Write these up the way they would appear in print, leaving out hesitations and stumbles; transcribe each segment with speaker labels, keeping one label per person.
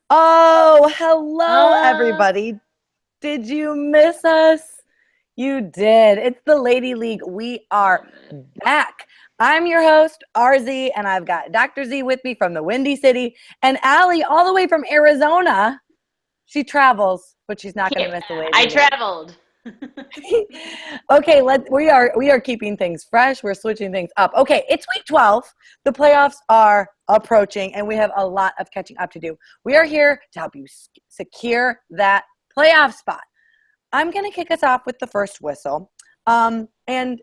Speaker 1: Oh, hello,
Speaker 2: Uh,
Speaker 1: everybody. Did you miss us? You did. It's the Lady League. We are
Speaker 2: Damn it.
Speaker 1: back. I'm your host, RZ, and I've got Dr. Z with me from the Windy City and Allie all the way from Arizona. She travels, but she's not going to
Speaker 2: Yeah,
Speaker 1: miss the Lady
Speaker 2: I
Speaker 1: League.
Speaker 2: traveled.
Speaker 1: Okay, we are keeping things fresh. We're switching things up. Okay, it's week 12. The playoffs are approaching and we have a lot of catching up to do. We are here to help you secure that playoff spot. I'm going to kick us off with the first whistle. And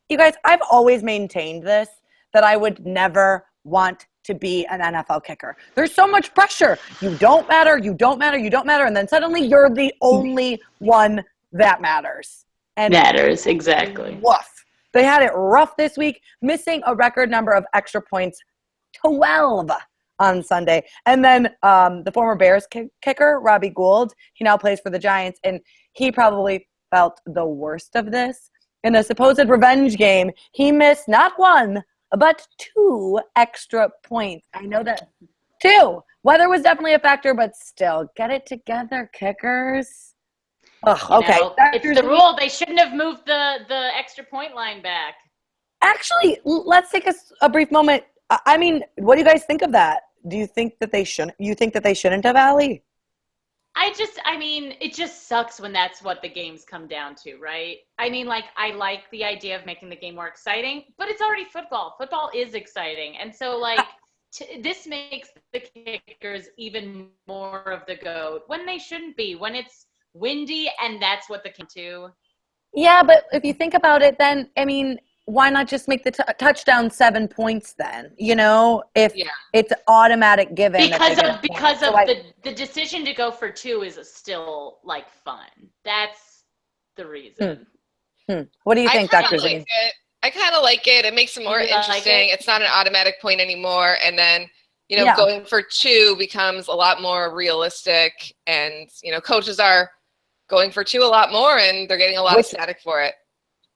Speaker 1: you guys, I've always maintained this, that I would never want to be an NFL kicker. There's so much pressure. You don't matter, you don't matter, you don't matter. And then suddenly you're the only one that matters. And
Speaker 2: Matters, exactly.
Speaker 1: woof. They had it rough this week, missing a record number of extra points, 12 on Sunday. And then the former Bears kicker, Robbie Gould, he now plays for the Giants, and he probably felt the worst of this. In a supposed revenge game, he missed not one, but two extra points. I know that two. Weather was definitely a factor, but still, get it together, kickers. Ugh, okay.
Speaker 2: It's the rule. They shouldn't have moved the extra point line back.
Speaker 1: Actually, let's take a brief moment. I mean, what do you guys think of that? Do you think that they shouldn't? You think that they shouldn't have, Allie?
Speaker 2: I mean, it just sucks when that's what the games come down to, right? I mean, like, I like the idea of making the game more exciting, but it's already football. Football is exciting. And so, like, this makes the kickers even more of the GOAT when they shouldn't be, when it's windy and that's what the game to.
Speaker 1: Yeah, but if you think about it, then I mean, why not just make the touchdown 7 points then? You know, if
Speaker 3: Yeah.
Speaker 1: it's automatic given that they
Speaker 2: Because
Speaker 1: get a
Speaker 2: of
Speaker 1: point.
Speaker 2: because
Speaker 1: So
Speaker 2: of the decision to go for two is still like fun. That's the reason.
Speaker 1: What do you
Speaker 3: I
Speaker 1: think,
Speaker 3: kind
Speaker 1: Doctor
Speaker 3: of like
Speaker 1: Z?
Speaker 3: it. I kind of like it. It makes it more
Speaker 2: You like
Speaker 3: interesting.
Speaker 2: it?
Speaker 3: It's not an automatic point anymore. And then,
Speaker 1: Yeah,
Speaker 3: going for two becomes a lot more realistic. And, coaches are going for two a lot more and they're getting a lot of
Speaker 1: which
Speaker 3: static for it,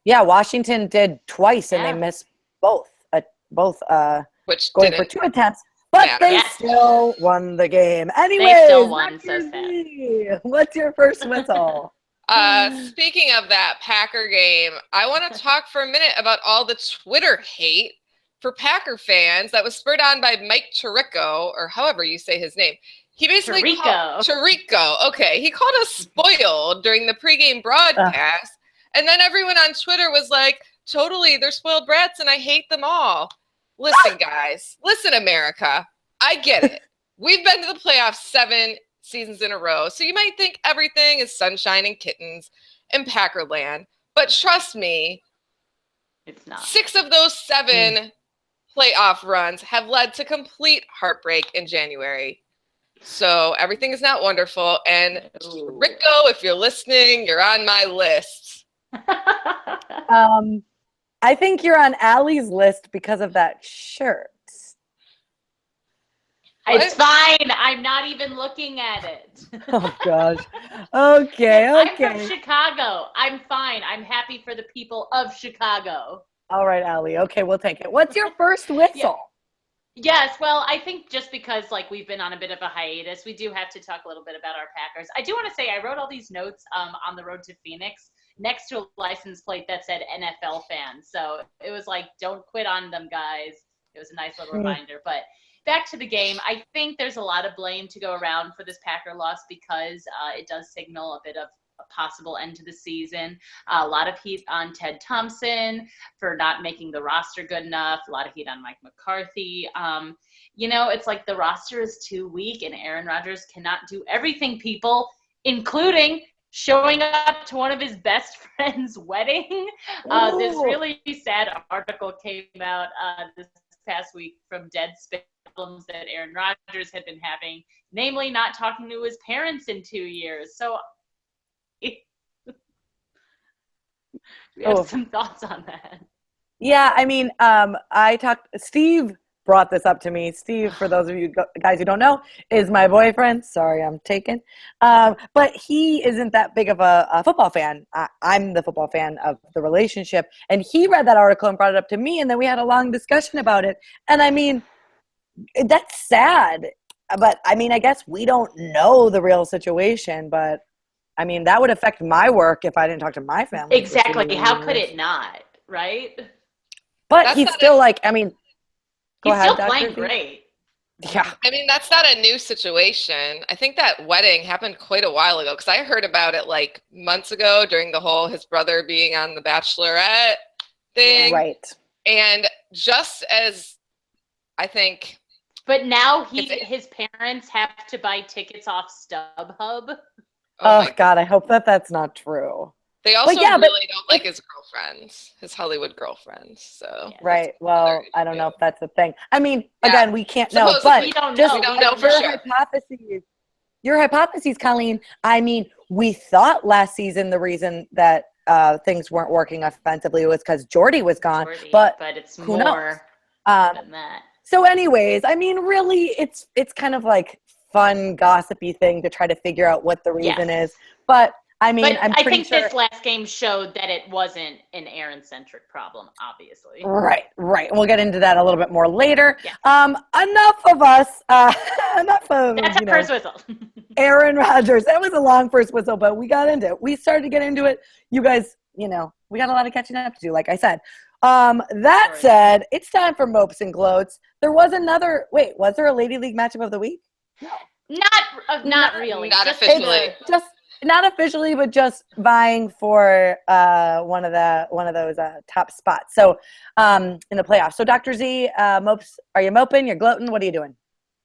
Speaker 1: yeah, Washington did twice, and they
Speaker 2: Yeah.
Speaker 1: missed both. Both
Speaker 3: which
Speaker 1: going for
Speaker 3: didn't
Speaker 1: two attempts, but
Speaker 3: matter.
Speaker 1: they
Speaker 2: Yeah.
Speaker 1: still won the game.
Speaker 2: They still
Speaker 1: Anyways,
Speaker 2: won, so
Speaker 1: Doctor
Speaker 2: sad.
Speaker 1: Z, what's your first whistle?
Speaker 3: Speaking of that Packer game, I want to talk for a minute about all the Twitter hate for Packer fans that was spurred on by Mike Tirico, or however you say his name. He basically called Tirico. Okay, he called us spoiled during the pregame broadcast, and then everyone on Twitter was like, "Totally, they're spoiled brats, and I hate them all." Listen, guys. Listen, America. I get it. We've been to the playoffs 7 seasons in a row, so you might think everything is sunshine and kittens in Packerland. But trust me,
Speaker 2: It's not.
Speaker 3: 6 of those 7 playoff runs have led to complete heartbreak in January. So everything is not wonderful. And Rico, if you're listening, you're on my list.
Speaker 1: I think you're on Allie's list because of that shirt.
Speaker 2: It's fine. I'm not even looking at it.
Speaker 1: Oh gosh. Okay.
Speaker 2: I'm from Chicago. I'm fine. I'm happy for the people of Chicago.
Speaker 1: All right, Allie. Okay, we'll take it. What's your first whistle?
Speaker 2: Yes, well, I think just because like we've been on a bit of a hiatus, we do have to talk a little bit about our Packers. I do want to say I wrote all these notes on the road to Phoenix next to a license plate that said NFL fan. So it was like, don't quit on them, guys. It was a nice little reminder. But back to the game, I think there's a lot of blame to go around for this Packer loss because it does signal a bit of a possible end to the season. A lot of heat on Ted Thompson for not making the roster good enough. A lot of heat on Mike McCarthy. It's like the roster is too weak and Aaron Rodgers cannot do everything, people, including showing up to one of his best friend's wedding. This really sad article came out this past week from Deadspin problems that Aaron Rodgers had been having, namely not talking to his parents in 2 years. So we have some thoughts on that.
Speaker 1: Yeah, I mean, Steve brought this up to me. Steve, for those of you guys who don't know, is my boyfriend. Sorry, I'm taken. But he isn't that big of a football fan. I'm the football fan of the relationship. And he read that article and brought it up to me, and then we had a long discussion about it. And I mean, that's sad. but I mean, I guess we don't know the real situation, but I mean, that would affect my work if I didn't talk to my family.
Speaker 2: Exactly. How could it not, right?
Speaker 1: But
Speaker 3: That's
Speaker 1: he's
Speaker 3: not
Speaker 1: still like, I mean, go
Speaker 2: He's
Speaker 1: ahead,
Speaker 2: still
Speaker 1: Dr.
Speaker 2: playing
Speaker 1: Z.
Speaker 2: great.
Speaker 1: Yeah.
Speaker 3: I mean, that's not a new situation. I think that wedding happened quite a while ago because I heard about it like months ago during the whole his brother being on The Bachelorette thing.
Speaker 1: Right.
Speaker 3: And just as I think.
Speaker 2: But now his parents have to buy tickets off StubHub.
Speaker 1: Oh God, I hope that's not true.
Speaker 3: They also
Speaker 1: yeah,
Speaker 3: really don't like his girlfriends, his Hollywood girlfriends. So
Speaker 1: right. Well, I don't know if that's a thing. I mean,
Speaker 3: Yeah.
Speaker 1: again, we can't know.
Speaker 3: Supposedly.
Speaker 1: But
Speaker 2: We don't
Speaker 1: just
Speaker 2: know.
Speaker 3: We don't know for
Speaker 1: your
Speaker 3: sure.
Speaker 1: your hypotheses, Colleen. I mean, we thought last season the reason that things weren't working offensively was because Jordy was gone. But
Speaker 2: it's
Speaker 1: who
Speaker 2: more
Speaker 1: knows?
Speaker 2: than that.
Speaker 1: So, anyways, I mean, really, it's kind of like fun, gossipy thing to try to figure out what the reason is. But I mean,
Speaker 2: but
Speaker 1: I'm pretty
Speaker 2: I think
Speaker 1: sure
Speaker 2: this last game showed that it wasn't an Aaron-centric problem, obviously.
Speaker 1: Right. We'll get into that a little bit more later.
Speaker 2: Yeah.
Speaker 1: Enough of us. Enough of
Speaker 2: That's our first whistle.
Speaker 1: Aaron Rodgers. That was a long first whistle, but we got into it. We started to get into it. You guys, we got a lot of catching up to do, like I said. That said, it's time for Mopes and Gloats. There was another. Wait, was there a Lady League matchup of the week? No.
Speaker 2: Not really.
Speaker 3: Not officially.
Speaker 1: Just not officially, but just vying for one of those top spots. So in the playoffs. So Dr. Z, Mopes, are you moping? You're gloating? What are you doing?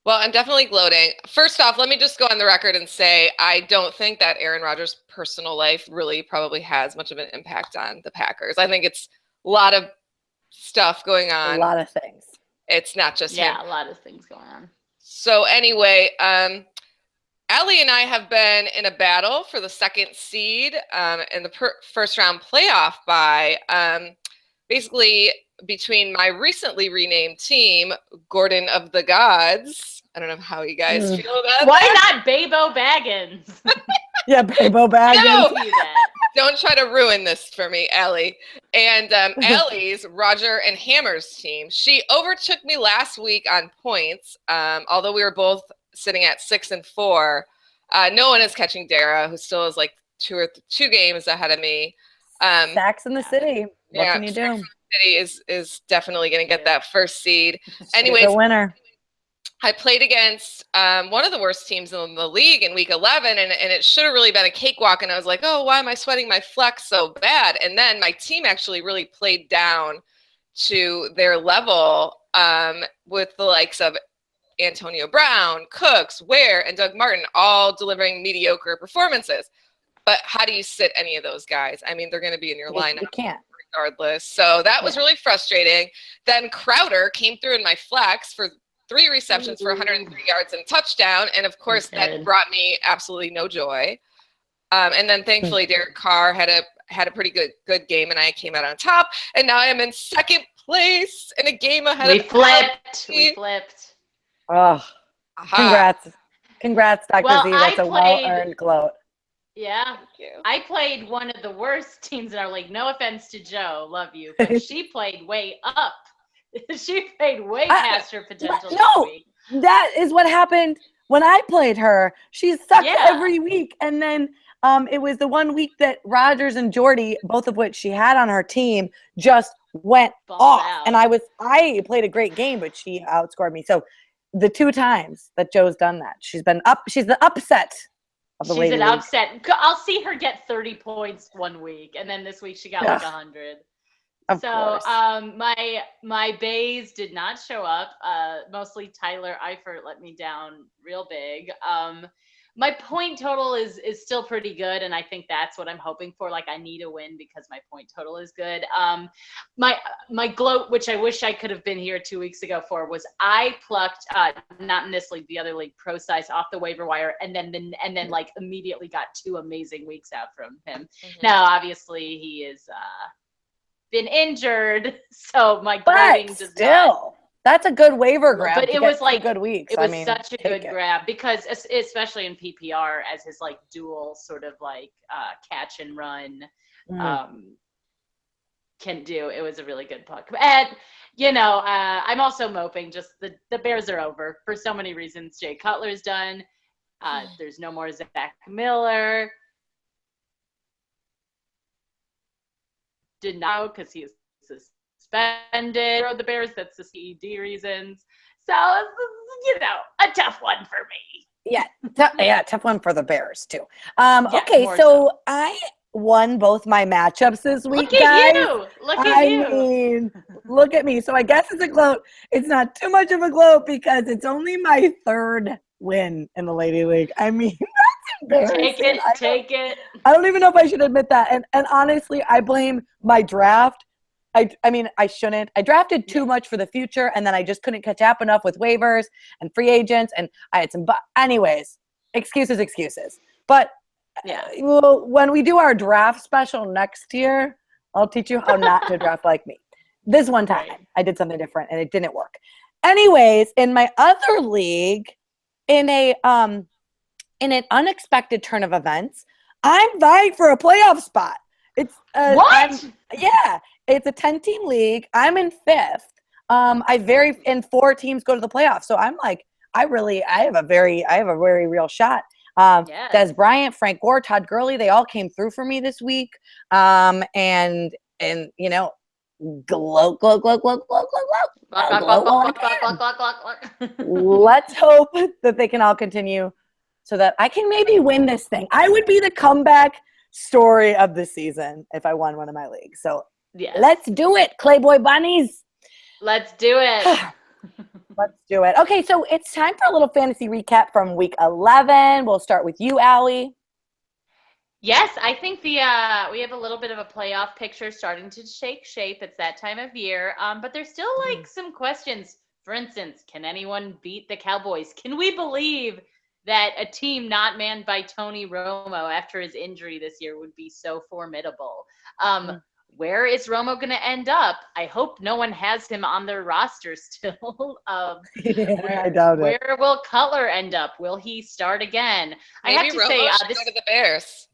Speaker 3: Well, I'm definitely gloating. First off, let me just go on the record and say I don't think that Aaron Rodgers' personal life really probably has much of an impact on the Packers. I think it's a lot of stuff going on.
Speaker 1: A lot of things.
Speaker 3: It's not just him.
Speaker 2: A lot of things going on.
Speaker 3: So anyway, Allie and I have been in a battle for the second seed in the first round playoff bye. Basically, between my recently renamed team, Gordon of the Gods. I don't know how you guys feel about
Speaker 2: Why
Speaker 3: that.
Speaker 2: not Babo Baggins?
Speaker 1: Yeah, Babo Baggins.
Speaker 3: No! Don't try to ruin this for me, Allie. And Allie's Roger and Hammer's team. She overtook me last week on points, although we were both sitting at 6 and 4. No one is catching Dara, who still is like two games ahead of me.
Speaker 1: Stacks in the city. What can you do?
Speaker 3: City is definitely going to get that first seed. Anyways,
Speaker 1: the winner.
Speaker 3: I played against one of the worst teams in the league in week 11, and it should have really been a cakewalk. And I was like, oh, why am I sweating my flex so bad? And then my team actually really played down to their level with the likes of Antonio Brown, Cooks, Ware, and Doug Martin all delivering mediocre performances. But how do you sit any of those guys? I mean, they're going to be in your lineup.
Speaker 1: You can't.
Speaker 3: Regardless. So that was really frustrating. Then Crowder came through in my flex for 3 receptions for 103 yards and a touchdown. And of course, that brought me absolutely no joy. And then thankfully, Derek Carr had a pretty good game, and I came out on top. And now I am in second place in a game ahead of
Speaker 2: We flipped.
Speaker 1: Oh, congrats, Dr.
Speaker 2: Well,
Speaker 1: Z. That's a well-earned gloat.
Speaker 2: Yeah, I played one of the worst teams in our league. No offense to Joe, love you, but she played way up. She played way past her potential.
Speaker 1: No, that is what happened when I played her. She sucked every week, and then it was the one week that Rodgers and Jordy, both of which she had on her team, just went off.
Speaker 2: Out.
Speaker 1: And I played a great game, but she outscored me. So the 2 times that Joe's done that, she's been up. She's the upset.
Speaker 2: She's an upset. I'll see her get 30 points one week, and then this week she got like 100.
Speaker 1: Of course.
Speaker 2: My bays did not show up. Mostly Tyler Eifert let me down real big. My point total is still pretty good, and I think that's what I'm hoping for. Like, I need a win because my point total is good. My gloat, which I wish I could have been here 2 weeks ago for, was I plucked not in this league, the other league, Pro Size, off the waiver wire, and then like immediately got 2 amazing weeks out from him. Mm-hmm. Now, obviously, he is been injured, so my gloating does not.
Speaker 1: That's a good waiver grab.
Speaker 2: But it was like
Speaker 1: good weeks.
Speaker 2: It was such a good grab because, especially in PPR, as his like dual sort of like catch and run can do. It was a really good puck. I'm also moping. Just the Bears are over for so many reasons. Jay Cutler's done. There's no more Zach Miller. Did not because he is suspended. The Bears, that's the CED reasons. So, a tough one for me.
Speaker 1: Yeah, tough one for the Bears too. Okay, so I won both my matchups this week, guys.
Speaker 2: Look at you.
Speaker 1: Mean, look at me. So I guess it's a gloat. It's not too much of a gloat because it's only my third win in the Lady League. I mean, that's embarrassing.
Speaker 2: Take it.
Speaker 1: I don't even know if I should admit that. And honestly, I blame my draft. I mean, I shouldn't. I drafted too much for the future, and then I just couldn't catch up enough with waivers and free agents, and I had some. Anyways, excuses. But well, when we do our draft special next year, I'll teach you how not to draft like me. This one time, I did something different, and it didn't work. Anyways, in my other league, in an unexpected turn of events, I'm vying for a playoff spot. It's
Speaker 2: what?
Speaker 1: It's a 10-team league. I'm in 5th. And 4 teams go to the playoffs. So I'm like, I have a very real shot. Des Bryant, Frank Gore, Todd Gurley, they all came through for me this week. And gloat. Let's hope that they can all continue so that I can maybe win this thing. I would be the comeback story of the season if I won one of my leagues. So let's do it, Clayboy Bunnies.
Speaker 2: Let's do it.
Speaker 1: Let's do it. Okay, so it's time for a little fantasy recap from week 11. We'll start with you, Allie.
Speaker 2: Yes, I think we have a little bit of a playoff picture starting to take shape. It's that time of year, but there's still some questions. For instance, can anyone beat the Cowboys? Can we believe that a team not manned by Tony Romo after his injury this year would be so formidable? Where is Romo going to end up? I hope no one has him on their roster still.
Speaker 1: I doubt it.
Speaker 2: Where will Cutler end up? Will he start again?
Speaker 3: Maybe
Speaker 2: I have to
Speaker 3: Romo
Speaker 2: say,
Speaker 3: should go to the Bears.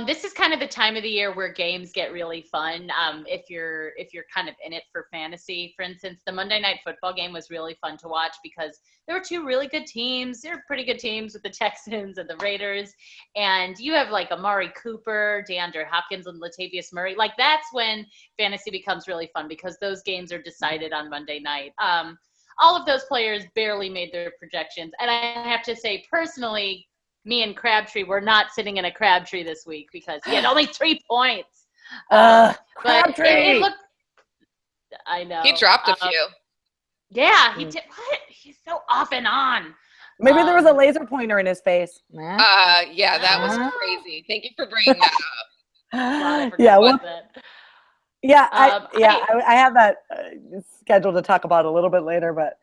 Speaker 2: This is kind of the time of the year where games get really fun. If you're kind of in it for fantasy, for instance, the Monday Night Football game was really fun to watch because there were 2 really good teams. There were pretty good teams with the Texans and the Raiders, and you have like Amari Cooper, DeAndre Hopkins, and Latavius Murray. Like that's when fantasy becomes really fun because those games are decided on Monday night. All of those players barely made their projections, and I have to say personally, me and Crabtree were not sitting in a Crabtree this week because he had only 3 points.
Speaker 1: Crabtree!
Speaker 2: I know.
Speaker 3: He dropped a few.
Speaker 2: Yeah, he did. What? He's so off and on.
Speaker 1: Maybe there was a laser pointer in his face.
Speaker 3: Yeah, that was crazy. Thank you for bringing that up.
Speaker 1: I have that scheduled to talk about a little bit later, but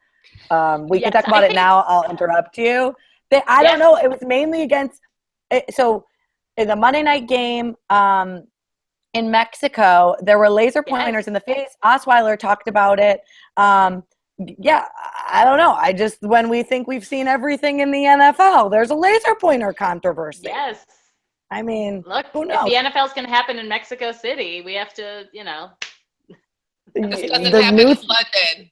Speaker 1: we can talk about it now. I'll interrupt you. I don't know. It was mainly against – so in the Monday night game in Mexico, there were laser pointers in the face. Osweiler talked about it. I don't know. When we think we've seen everything in the NFL, there's a laser pointer controversy.
Speaker 2: Yes.
Speaker 1: I mean,
Speaker 2: look,
Speaker 1: who knows?
Speaker 2: If the NFL is going to happen in Mexico City, we have to,
Speaker 3: This doesn't happen in London.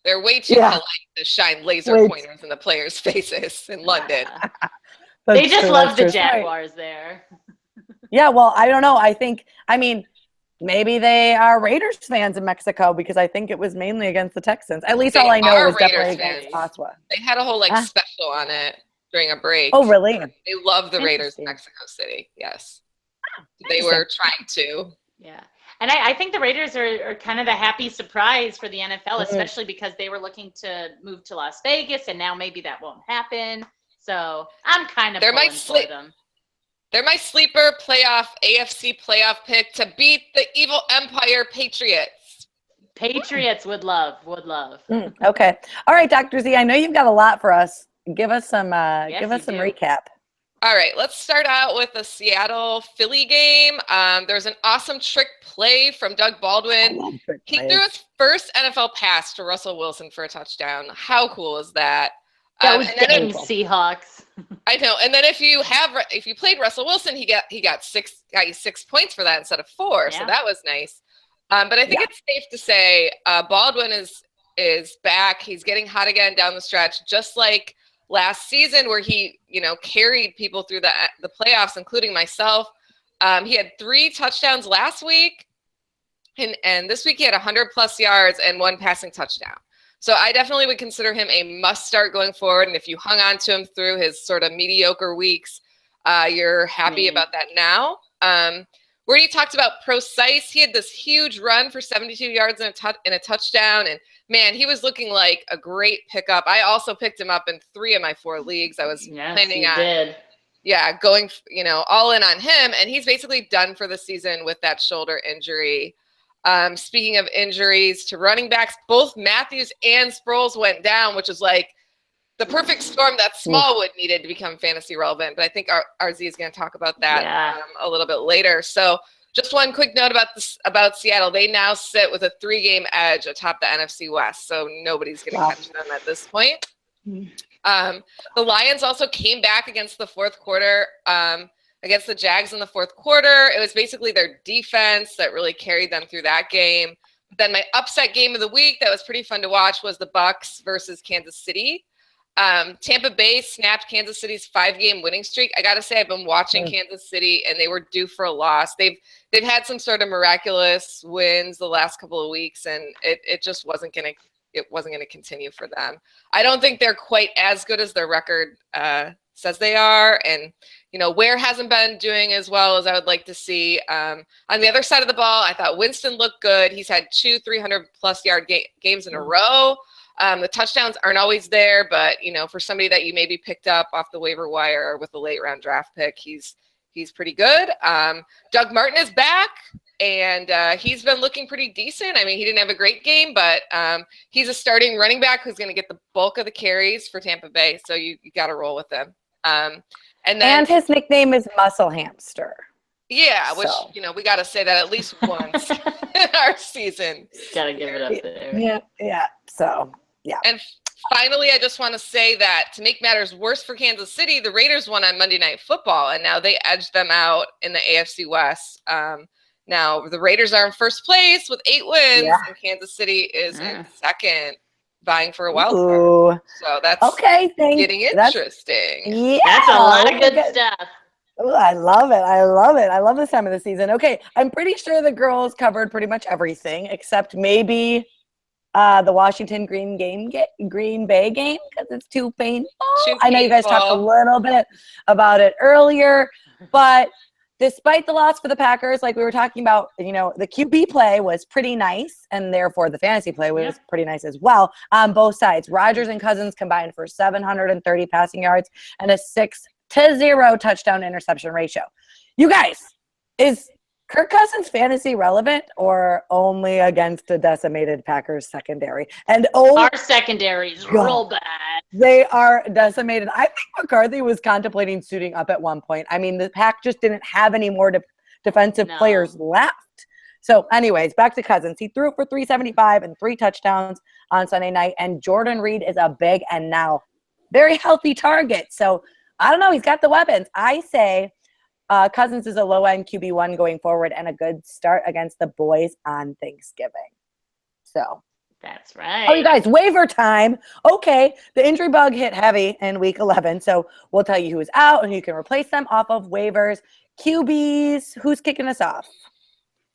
Speaker 3: They're way too polite to shine laser pointers in the players' faces in London.
Speaker 2: They just love the Jaguars there.
Speaker 1: Yeah, well, I don't know. Maybe they are Raiders fans in Mexico because I think it was mainly against the Texans. At least all I know is definitely against Osweiler.
Speaker 3: They had a whole special on it during a break.
Speaker 1: Oh, really?
Speaker 3: They love the Raiders in Mexico City. Yes. They were trying to.
Speaker 2: Yeah. And I think the Raiders are kind of the happy surprise for the NFL, especially because they were looking to move to Las Vegas, and now maybe that won't happen. So I'm kind of pulling for them.
Speaker 3: They're my sleeper AFC playoff pick to beat the evil Empire Patriots.
Speaker 2: Patriots would love.
Speaker 1: Okay. All right, Dr. Z, I know you've got a lot for us. Give us some recap.
Speaker 3: All right, let's start out with the Seattle-Philly game. There's an awesome trick play from Doug Baldwin. He threw his first NFL pass to Russell Wilson for a touchdown. How cool is that?
Speaker 2: That was in Seahawks.
Speaker 3: I know. And then if you played Russell Wilson, he got 6 points for that instead of 4. Yeah. So that was nice. But I think it's safe to say Baldwin is back. He's getting hot again down the stretch, just like last season where he, carried people through the playoffs, including myself. He had 3 touchdowns last week, and this week he had 100+ yards and 1 passing touchdown. So I definitely would consider him a must start going forward. And if you hung on to him through his sort of mediocre weeks, you're happy about that now. Where you talked about Procise, he had this huge run for 72 yards and a touchdown. And man, he was looking like a great pickup. I also picked him up in 3 of my 4 leagues. I was planning on going, all in on him. And he's basically done for the season with that shoulder injury. Speaking of injuries to running backs, both Matthews and Sproles went down, which is like the perfect storm that Smallwood needed to become fantasy relevant. But I think RZ is going to talk about that a little bit later. So just one quick note about Seattle. They now sit with a 3-game edge atop the NFC West. So nobody's going to catch them at this point. The Lions also came back against the fourth quarter, against the Jags in the fourth quarter. It was basically their defense that really carried them through that game. But then my upset game of the week that was pretty fun to watch was the Bucs versus Kansas City. Tampa Bay snapped Kansas City's 5-game winning streak. I got to say, I've been watching Kansas City, and they were due for a loss. They've had some sort of miraculous wins the last couple of weeks, and it just wasn't going to continue for them. I don't think they're quite as good as their record says they are, and Ware hasn't been doing as well as I would like to see. On the other side of the ball, I thought Winston looked good. He's had 2 300+ yard games in a row. The touchdowns aren't always there, but for somebody that you maybe picked up off the waiver wire with a late round draft pick, he's pretty good. Doug Martin is back, and he's been looking pretty decent. I mean, he didn't have a great game, but he's a starting running back who's going to get the bulk of the carries for Tampa Bay. So you got to roll with him. And
Speaker 1: his nickname is Muscle Hamster.
Speaker 3: Yeah, which, we got to say that at least once in our season.
Speaker 2: Got to give it up there.
Speaker 1: Yeah. So, yeah.
Speaker 3: And finally, I just want to say that to make matters worse for Kansas City, the Raiders won on Monday Night Football, and now they edged them out in the AFC West. Now, the Raiders are in first place with 8 wins, and Kansas City is in second, vying for a wild card. So that's getting interesting.
Speaker 2: That's a lot of good stuff.
Speaker 1: Ooh, I love it. I love this time of the season. Okay, I'm pretty sure the girls covered pretty much everything except maybe the Washington Green Bay game because it's too painful. I know you guys talked a little bit about it earlier, but despite the loss for the Packers, like we were talking about, the QB play was pretty nice, and therefore the fantasy play was pretty nice as well on both sides. Rodgers and Cousins combined for 730 passing yards and a 6-0 touchdown interception ratio. You guys, is Kirk Cousins fantasy relevant or only against a decimated Packers secondary? And
Speaker 2: our secondary is real bad.
Speaker 1: They are decimated. I think McCarthy was contemplating suiting up at one point. I mean, the Pack just didn't have any more defensive players left. So anyways, back to Cousins. He threw for 375 and 3 touchdowns on Sunday night. And Jordan Reed is a big and now very healthy target. So I don't know. He's got the weapons. I say Cousins is a low-end QB1 going forward and a good start against the boys on Thanksgiving. So
Speaker 2: that's right.
Speaker 1: Oh, you guys, waiver time. Okay, the injury bug hit heavy in week 11, so we'll tell you who is out and you can replace them off of waivers. QBs, who's kicking us off?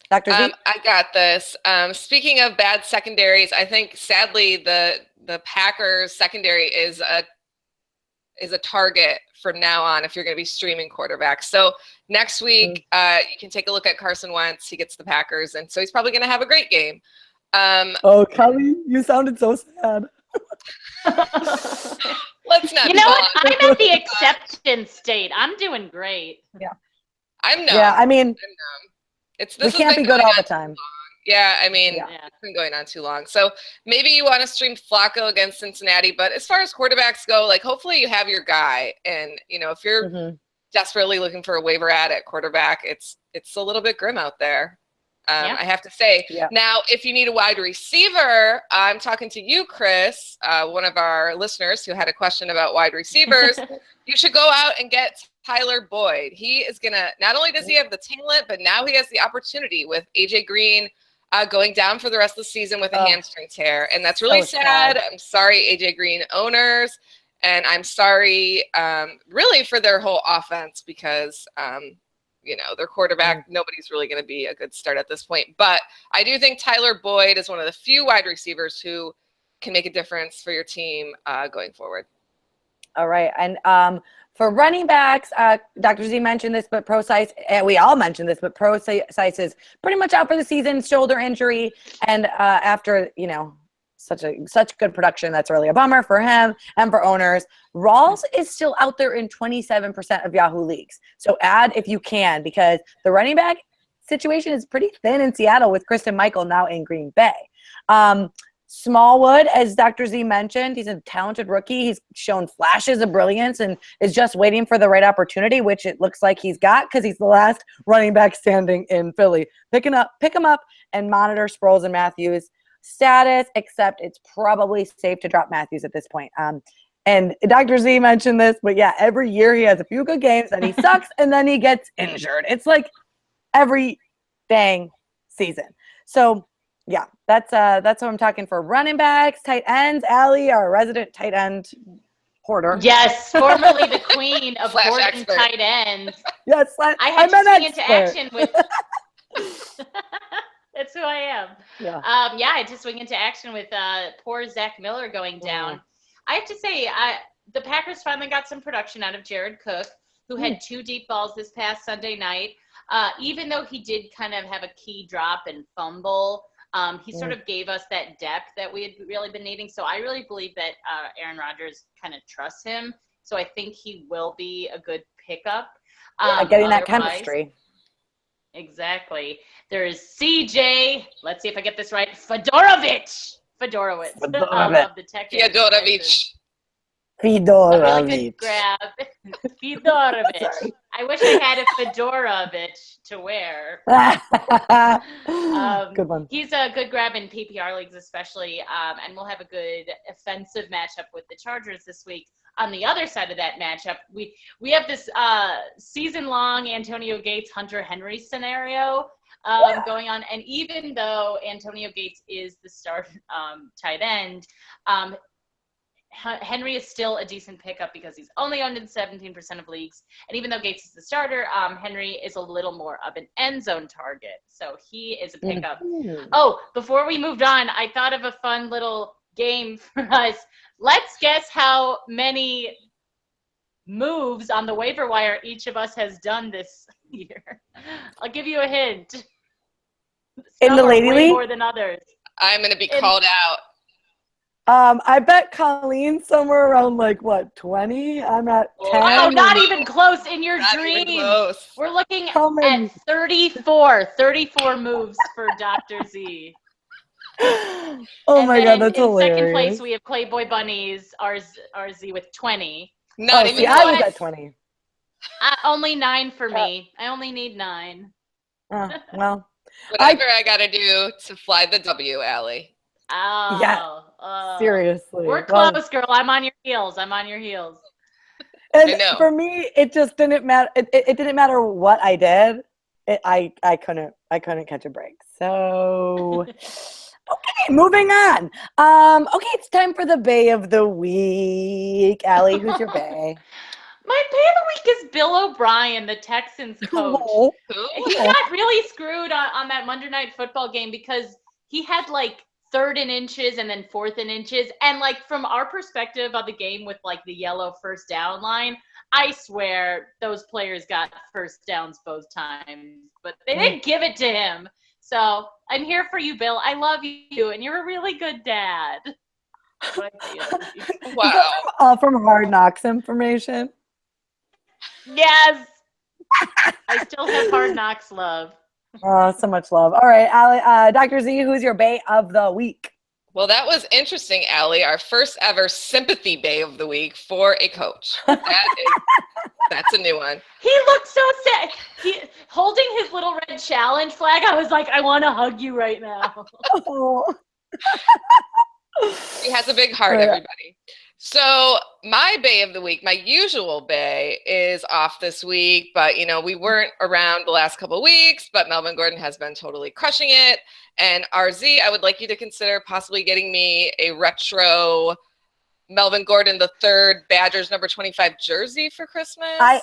Speaker 1: Dr. Z?
Speaker 3: I got this. Speaking of bad secondaries, I think sadly the Packers secondary is a target from now on if you're going to be streaming quarterbacks. So next week, you can take a look at Carson Wentz. He gets the Packers, and so he's probably going to have a great game.
Speaker 1: Kelly, you sounded so sad.
Speaker 3: Let's not.
Speaker 2: You know what? I'm at the acceptance state. I'm doing great.
Speaker 1: Yeah.
Speaker 3: I'm numb.
Speaker 1: Yeah, I mean,
Speaker 3: we
Speaker 1: can't be good all the time.
Speaker 3: Yeah, I mean, it's been going on too long. So maybe you want to stream Flacco against Cincinnati, but as far as quarterbacks go, like hopefully you have your guy. And, if you're desperately looking for a waiver ad at quarterback, it's a little bit grim out there. I have to say. Yeah. Now, if you need a wide receiver, I'm talking to you, Chris, one of our listeners who had a question about wide receivers. You should go out and get Tyler Boyd. He is going to, not only does he have the talent, but now he has the opportunity with AJ Green going down for the rest of the season with a hamstring tear. And that's really
Speaker 1: So
Speaker 3: sad.
Speaker 1: sad.
Speaker 3: I'm sorry, AJ Green owners. And I'm sorry, really, for their whole offense because, their quarterback, nobody's really going to be a good start at this point. But I do think Tyler Boyd is one of the few wide receivers who can make a difference for your team going forward.
Speaker 1: All right. And for running backs, Dr. Z mentioned this, but ProSice, and we all mentioned this, but ProSice is pretty much out for the season, shoulder injury. And after, such good production, that's really a bummer for him and for owners. Rawls is still out there in 27% of Yahoo leagues. So add if you can, because the running back situation is pretty thin in Seattle with Christine Michael now in Green Bay. Smallwood, as Dr. Z mentioned, he's a talented rookie. He's shown flashes of brilliance and is just waiting for the right opportunity, which it looks like he's got because he's the last running back standing in Philly. Pick him up and monitor Sproles and Matthews' status, except it's probably safe to drop Matthews at this point. And Dr. Z mentioned this, but yeah, every year he has a few good games and he sucks and then he gets injured. It's like every dang season. So yeah, that's what I'm talking for running backs, tight ends. Allie, our resident tight end hoarder.
Speaker 2: Yes, formerly the queen of
Speaker 3: Flash
Speaker 2: hoarding
Speaker 3: expert.
Speaker 2: tight ends.
Speaker 1: Yes,
Speaker 2: I had to swing into action with. That's who I am.
Speaker 1: Yeah.
Speaker 2: I had to swing into action with poor Zach Miller going down. I have to say, the Packers finally got some production out of Jared Cook, who had 2 deep balls this past Sunday night. Even though he did kind of have a key drop and fumble. He sort of gave us that depth that we had really been needing. So I really believe that Aaron Rodgers kind of trusts him. So I think he will be a good pickup.
Speaker 1: Getting that chemistry.
Speaker 2: Exactly. There's CJ. Let's see if I get this right. Fedorowicz of the Tech.
Speaker 1: Fedorovich.
Speaker 2: Grab Fedorovich. I wish I had a Fedorovich to wear.
Speaker 1: Good one.
Speaker 2: He's a good grab in PPR leagues, especially, and we'll have a good offensive matchup with the Chargers this week. On the other side of that matchup, we have this season-long Antonio Gates, Hunter Henry scenario going on, and even though Antonio Gates is the star tight end, Henry is still a decent pickup because he's only owned in 17% of leagues. And even though Gates is the starter, Henry is a little more of an end zone target. So he is a pickup.
Speaker 1: Mm-hmm.
Speaker 2: Oh, before we moved on, I thought of a fun little game for us. Let's guess how many moves on the waiver wire each of us has done this year. I'll give you a hint.
Speaker 1: In the Lady League?
Speaker 2: More than others.
Speaker 3: I'm going to be called out.
Speaker 1: I bet Colleen somewhere around 20? I'm at 10.
Speaker 2: Oh, not even close in your
Speaker 3: Not
Speaker 2: dream.
Speaker 3: even close.
Speaker 2: We're looking
Speaker 1: How many?
Speaker 2: at 34 moves for Dr. Z.
Speaker 1: Oh
Speaker 2: And
Speaker 1: my
Speaker 2: then
Speaker 1: God, that's
Speaker 2: in
Speaker 1: hilarious.
Speaker 2: second place, we have Playboy Bunnies, RZ with 20.
Speaker 3: Not
Speaker 1: Oh,
Speaker 3: even
Speaker 1: see, I was
Speaker 3: close.
Speaker 1: at 20.
Speaker 2: Only 9 for me. I only need 9.
Speaker 1: Oh, well,
Speaker 3: Whatever I got to do to fly the W, Allie.
Speaker 2: Oh.
Speaker 1: Yeah. Seriously.
Speaker 2: We're
Speaker 1: Well,
Speaker 2: close, girl. I'm on your heels.
Speaker 1: and
Speaker 3: I know.
Speaker 1: for me, it just didn't matter. It didn't matter what I did. I couldn't catch a break. So, okay, moving on. Okay, it's time for the Bay of the Week. Allie, who's your Bay?
Speaker 2: My Bay of the Week is Bill O'Brien, the Texans coach.
Speaker 1: Oh,
Speaker 3: Who?
Speaker 2: He got really screwed on that Monday Night Football game because he had 3rd and inches and then 4th and inches. And from our perspective of the game with the yellow first down line, I swear those players got first downs both times, but they didn't give it to him. So I'm here for you, Bill. I love you, and you're a really good dad.
Speaker 3: Wow.
Speaker 1: from Hard Knocks information.
Speaker 2: Yes. I still have Hard Knocks love.
Speaker 1: Oh, so much love. All right, Allie, Dr. Z, who's your Bay of the Week?
Speaker 3: Well, that was interesting, Allie. Our first ever sympathy Bay of the Week for a coach. That's a new one.
Speaker 2: He looked so sad. He holding his little red challenge flag. I was like, I want to hug you right now.
Speaker 1: Oh.
Speaker 3: He has a big heart,
Speaker 1: Yeah.
Speaker 3: everybody. So my Bay of the Week, my usual Bay, is off this week, but we weren't around the last couple of weeks, but Melvin Gordon has been totally crushing it. And RZ, I would like you to consider possibly getting me a retro Melvin Gordon III Badgers number 25 jersey for Christmas.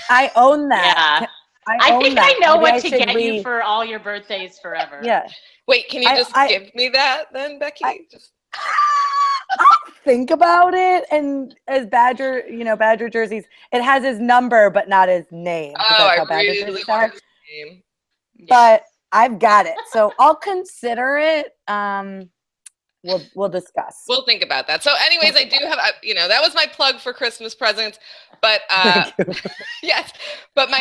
Speaker 1: I own that.
Speaker 2: Yeah. I think I know what to get you for all your birthdays forever.
Speaker 1: Yeah.
Speaker 3: Wait, can you just give me that then, Becky?
Speaker 1: I'll think about it. And as Badger jerseys, it has his number but not his name.
Speaker 3: Oh, I really want his name.
Speaker 1: But I've got it, so I'll consider it. We'll discuss.
Speaker 3: We'll think about that. So anyways, I do have, that was my plug for Christmas presents, but yes, but my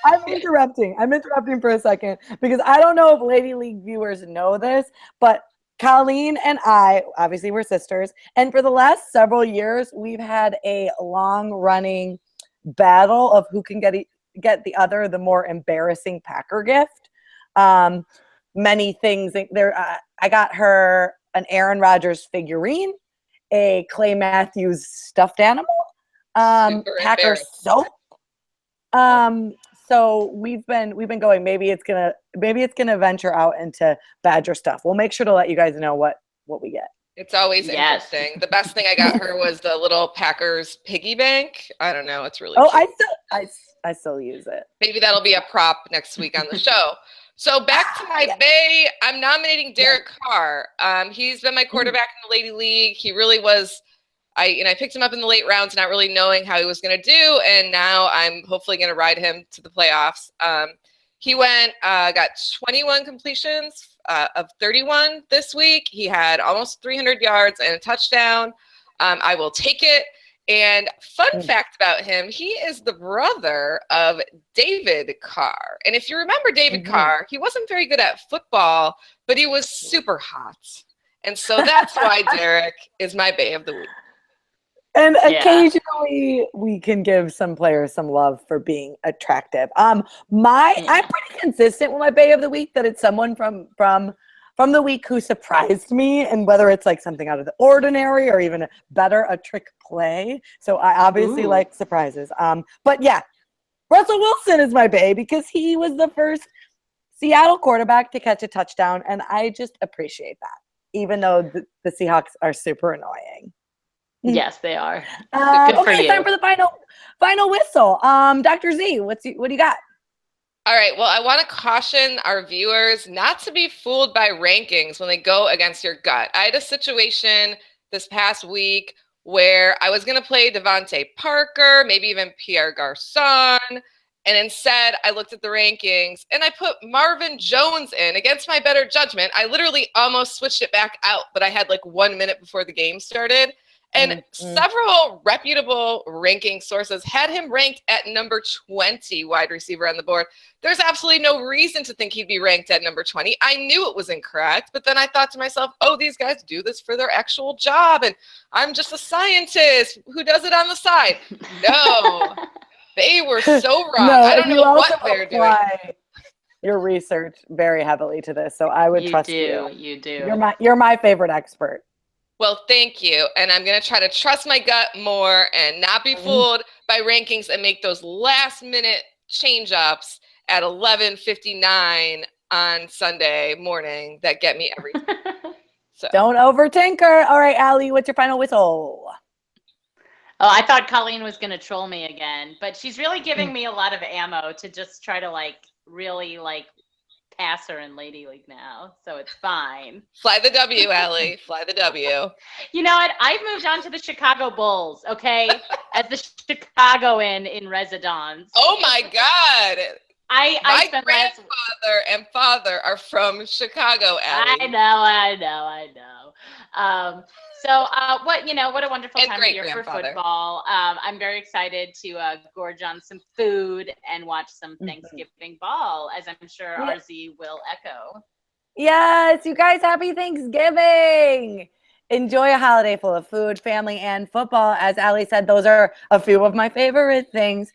Speaker 1: I'm interrupting. I'm interrupting for a second because I don't know if Lady League viewers know this, but Colleen and I, obviously we're sisters, and for the last several years, we've had a long-running battle of who can get the other, the more embarrassing Packer gift. Many things there. I got her an Aaron Rodgers figurine, a Clay Matthews stuffed animal, Packer soap. So we've been going. Maybe it's gonna venture out into Badger stuff. We'll make sure to let you guys know what we get.
Speaker 3: It's always interesting. The best thing I got her was the little Packers piggy bank. I don't know. It's really cute.
Speaker 1: I still use it.
Speaker 3: Maybe that'll be a prop next week on the show. So back to my Bay, I'm nominating Derek Carr. He's been my quarterback in the Lady League. He really was. I picked him up in the late rounds, not really knowing how he was going to do, and now I'm hopefully going to ride him to the playoffs. He got 21 completions of 31 this week. He had almost 300 yards and a touchdown. I will take it. And fun fact about him, he is the brother of David Carr. And if you remember David Carr, he wasn't very good at football, but he was super hot. And so that's why Derek is my Bay of the Week.
Speaker 1: And occasionally we can give some players some love for being attractive. I'm pretty consistent with my Bay of the Week, that it's someone from the week who surprised me, and whether it's like something out of the ordinary or even a trick play. So I obviously like surprises. But yeah, Russell Wilson is my Bay because he was the first Seattle quarterback to catch a touchdown, and I just appreciate that, even though the Seahawks are super annoying.
Speaker 2: Yes, they are.
Speaker 1: Okay, time for the final whistle. Dr. Z, what do you got?
Speaker 3: All right. Well, I want to caution our viewers not to be fooled by rankings when they go against your gut. I had a situation this past week where I was going to play Devontae Parker, maybe even Pierre Garçon, and instead I looked at the rankings and I put Marvin Jones in against my better judgment. I literally almost switched it back out, but I had like 1 minute before the game started. And several reputable ranking sources had him ranked at number 20 wide receiver on the board. There's absolutely no reason to think he'd be ranked at number 20. I knew it was incorrect, but then I thought to myself, oh, these guys do this for their actual job, and I'm just a scientist who does it on the side. No, they were so wrong.
Speaker 1: No,
Speaker 3: I don't know what they're doing.
Speaker 1: Your research very heavily to this, so I would trust you.
Speaker 2: You do.
Speaker 1: You're my favorite expert.
Speaker 3: Well, thank you. And I'm going to try to trust my gut more and not be fooled by rankings and make those last minute change ups at 11:59 on Sunday morning that get me everything. So.
Speaker 1: Don't overtinker. All right, Allie, what's your final whistle?
Speaker 2: Oh, I thought Colleen was going to troll me again, but she's really giving me a lot of ammo to just try to really pass her in Lady League now, so it's fine.
Speaker 3: Fly the W, Allie. Fly the W.
Speaker 2: You know what? I've moved on to the Chicago Bulls, okay? As the Chicagoan in residence.
Speaker 3: Oh my God. My grandfather and father are from Chicago, Allie.
Speaker 2: I know. So what a wonderful time of year for football. I'm very excited to gorge on some food and watch some Thanksgiving ball, as I'm sure RZ will echo.
Speaker 1: Yes, you guys, happy Thanksgiving. Enjoy a holiday full of food, family, and football. As Allie said, those are a few of my favorite things.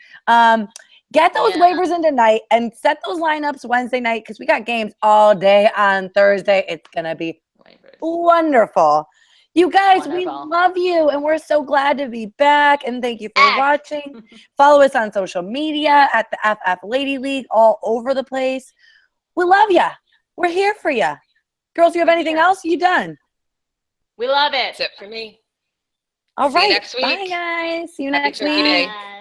Speaker 1: Get those waivers in tonight and set those lineups Wednesday night, because we got games all day on Thursday. It's going to be wonderful. You guys, we
Speaker 2: Wonderful.
Speaker 1: love you, and we're so glad to be back. And thank you for
Speaker 2: Back.
Speaker 1: watching. Follow us on social media at the FF Lady League, all over the place. We love you. We're here for you. Girls, you have anything else? You done?
Speaker 2: We love it.
Speaker 3: That's it for me.
Speaker 1: All
Speaker 3: See you
Speaker 1: right.
Speaker 3: next
Speaker 1: Bye,
Speaker 3: week.
Speaker 1: guys. See you
Speaker 3: Happy
Speaker 1: next
Speaker 3: Turkey
Speaker 1: week.
Speaker 3: Day.
Speaker 2: Bye.